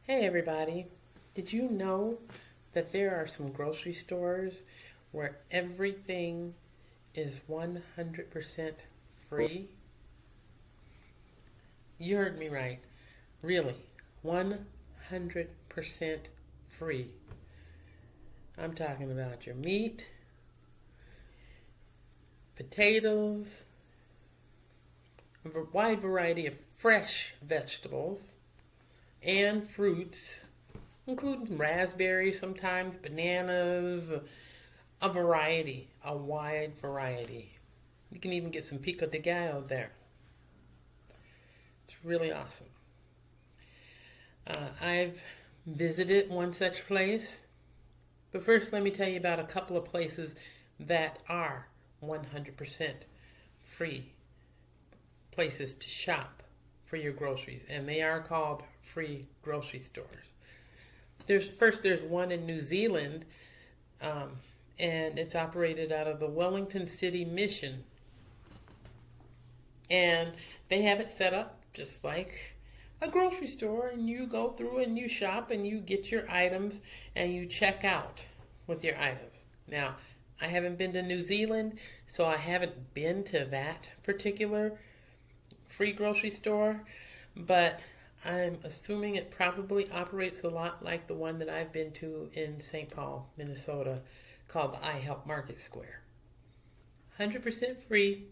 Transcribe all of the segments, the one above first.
Hey everybody, did you know that there are some grocery stores where everything is 100% free? You heard me right. Really, 100% free. I'm talking about your meat, potatoes, a wide variety of fresh vegetables and fruits, including raspberries sometimes, bananas, a variety, a wide variety. You can even get some pico de gallo there. It's really awesome. I've visited one such place, but first let me tell you about a couple of places that are 100% free places to shop for your groceries, and they are called free grocery stores. There's one in New Zealand, and it's operated out of the Wellington City Mission, and they have it set up just like a grocery store, and you go through and you shop and you get your items and you check out with your items. Now, I haven't been to New Zealand, so I haven't been to that particular free grocery store, but I'm assuming it probably operates a lot like the one that I've been to in St. Paul, Minnesota, called the I Help Market Square. 100% free.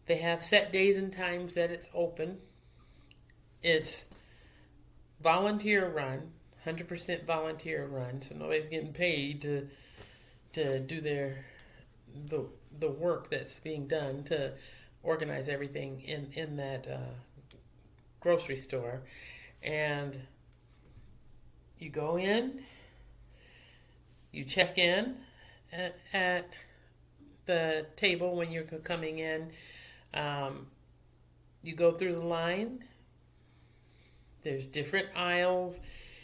They have set days and times that it's open. It's volunteer run, 100% volunteer run, so nobody's getting paid to do the work that's being done to organize everything in that grocery store. And you go in, you check in at the table when you're coming in. You go through the line. There's different aisles,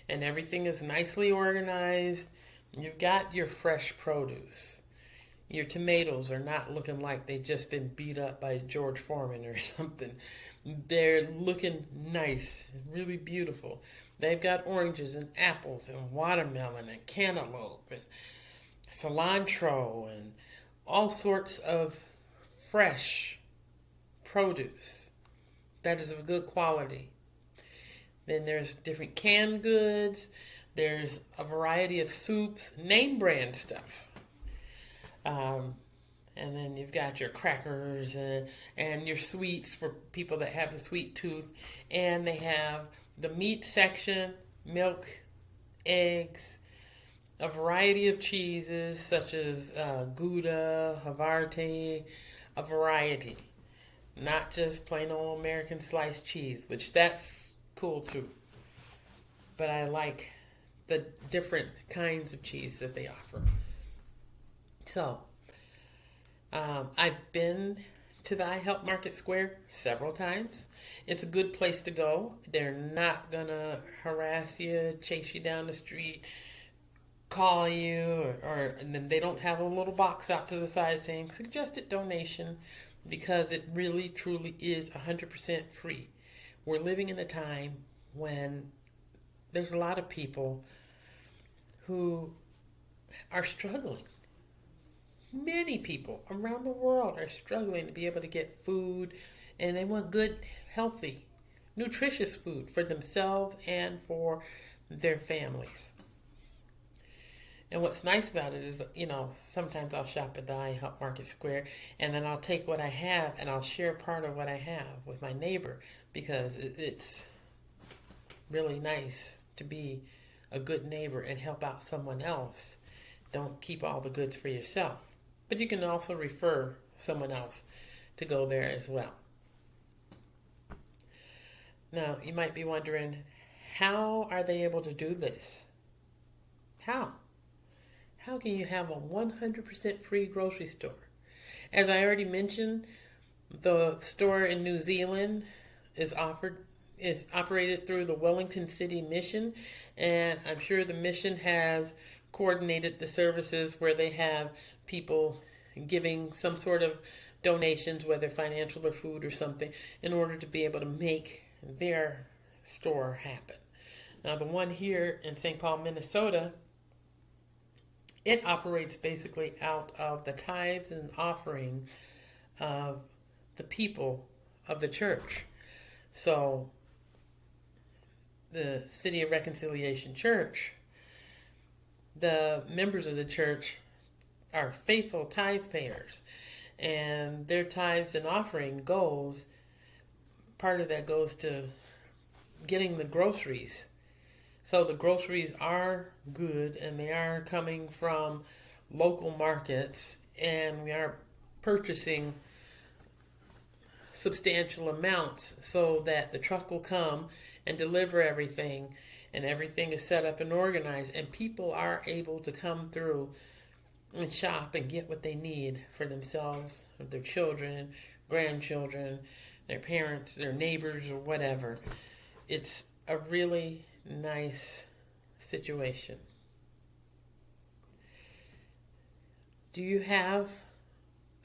and everything is nicely organized. You've got your fresh produce. Your tomatoes are not looking like they've just been beat up by George Foreman or something. They're looking nice, really beautiful. They've got oranges and apples and watermelon and cantaloupe and cilantro and all sorts of fresh produce that is of good quality. Then there's different canned goods. There's a variety of soups, name brand stuff. And then you've got your crackers and your sweets for people that have the sweet tooth. And they have the meat section, milk, eggs, a variety of cheeses such as Gouda, Havarti, a variety. Not just plain old American sliced cheese, which that's cool too. But I like the different kinds of cheese that they offer. So, I've been to the I Help Market Square several times. It's a good place to go. They're not going to harass you, chase you down the street, call you, and then they don't have a little box out to the side saying suggested donation, because it really, truly is 100% free. We're living in a time when there's a lot of people who are struggling. Many people around the world are struggling to be able to get food, and they want good, healthy, nutritious food for themselves and for their families. And what's nice about it is, sometimes I'll shop at the I Help Market Square, and then I'll take what I have and I'll share part of what I have with my neighbor, because it's really nice to be a good neighbor and help out someone else. Don't keep all the goods for yourself. But you can also refer someone else to go there as well. Now, you might be wondering, how are they able to do this? How? How can you have a 100% free grocery store? As I already mentioned, the store in New Zealand is operated through the Wellington City Mission, and I'm sure the mission has coordinated the services where they have people giving some sort of donations, whether financial or food or something, in order to be able to make their store happen. Now, the one here in St. Paul, Minnesota, it operates basically out of the tithes and offering of the people of the church. So, the City of Reconciliation Church, the members of the church are faithful tithe payers, and their tithes and offering goes, part of that goes to getting the groceries. So the groceries are good, and they are coming from local markets, and we are purchasing substantial amounts so that the truck will come and deliver everything, and everything is set up and organized, and people are able to come through and shop and get what they need for themselves, or their children, grandchildren, their parents, their neighbors, or whatever. It's a really nice situation. Do you have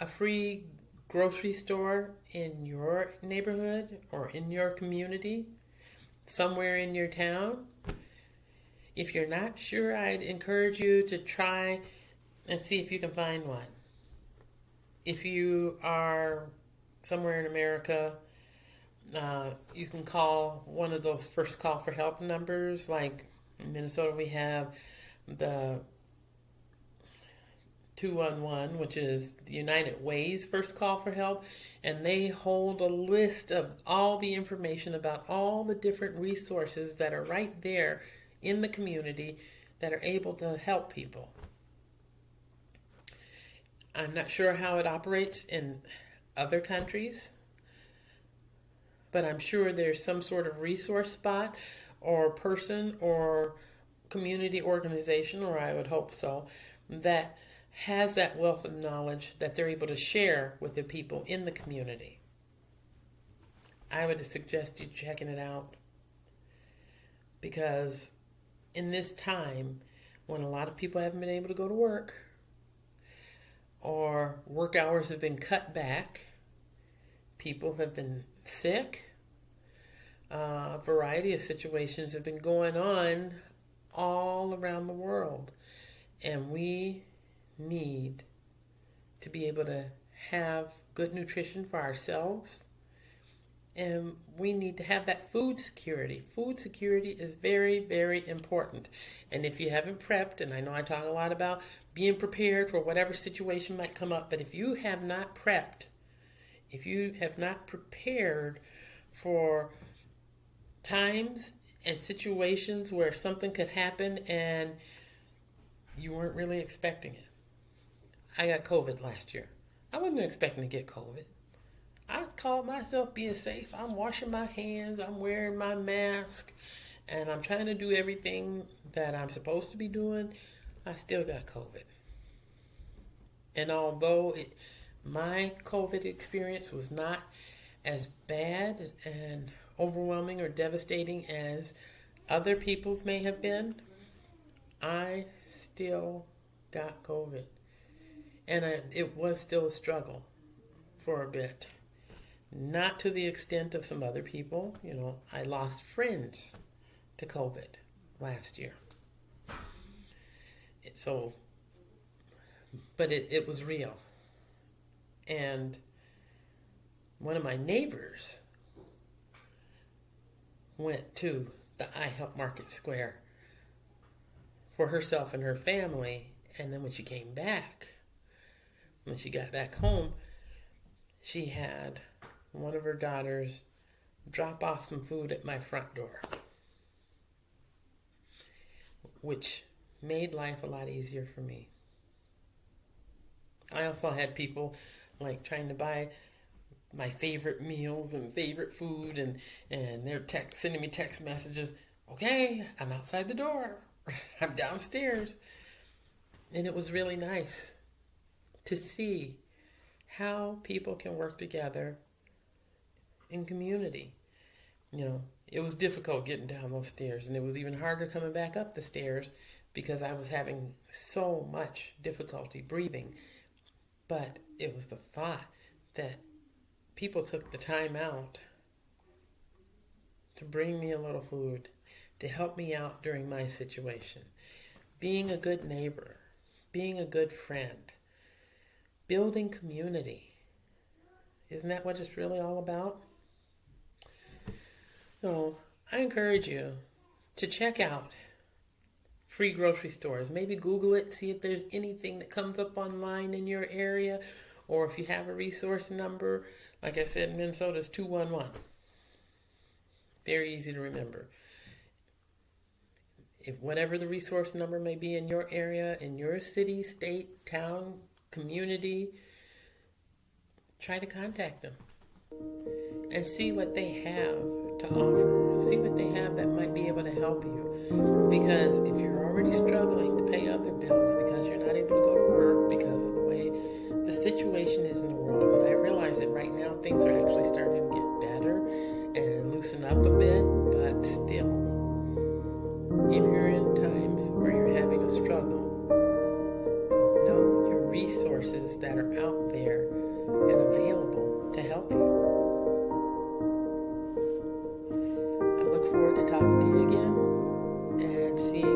a free grocery store in your neighborhood or in your community, somewhere in your town? If you're not sure, I'd encourage you to try and see if you can find one. If you are somewhere in America, you can call one of those first call for help numbers. Like in Minnesota, we have the 211, which is the United Way's first call for help, and they hold a list of all the information about all the different resources that are right there in the community that are able to help people. I'm not sure how it operates in other countries, but I'm sure there's some sort of resource spot or person or community organization, or I would hope so, that has that wealth of knowledge that they're able to share with the people in the community. I would suggest you checking it out, because in this time when a lot of people haven't been able to go to work, or work hours have been cut back, people have been sick, a variety of situations have been going on all around the world, and we need to be able to have good nutrition for ourselves, and we need to have that food security. Food security is very, very important. And if you haven't prepped, and I know I talk a lot about being prepared for whatever situation might come up, but if you have not prepped, if you have not prepared for times and situations where something could happen and you weren't really expecting it. I got COVID last year. I wasn't expecting to get COVID. I called myself being safe. I'm washing my hands, I'm wearing my mask, and I'm trying to do everything that I'm supposed to be doing. I still got COVID. And although my COVID experience was not as bad and overwhelming or devastating as other people's may have been, I still got COVID. And it was still a struggle for a bit. Not to the extent of some other people. You know, I lost friends to COVID last year. But it was real. And one of my neighbors went to the I Help Market Square for herself and her family. And then when she came back, when she got back home, she had one of her daughters drop off some food at my front door, which made life a lot easier for me. I also had people like trying to buy my favorite meals and favorite food, and they're sending me text messages. Okay, I'm outside the door. I'm downstairs. And it was really nice to see how people can work together in community. You know, it was difficult getting down those stairs, and it was even harder coming back up the stairs because I was having so much difficulty breathing. But it was the thought that people took the time out to bring me a little food, to help me out during my situation. Being a good neighbor, being a good friend, building community. Isn't that what it's really all about? So I encourage you to check out free grocery stores. Maybe Google it, see if there's anything that comes up online in your area, or if you have a resource number. Like I said, Minnesota's 211. Very easy to remember. If whatever the resource number may be in your area, in your city, state, town, community, try to contact them and see what they have to offer. See what they have that might be able to help you. Because if you're already struggling to pay other bills because you're not able to go to work because of the way the situation is in the world, and I realize that right now things are actually starting to get better and loosen up a bit, but still, if you're in times where you're having a struggle, know your resources that are out there and available to help you. I look forward to talking to you again and seeing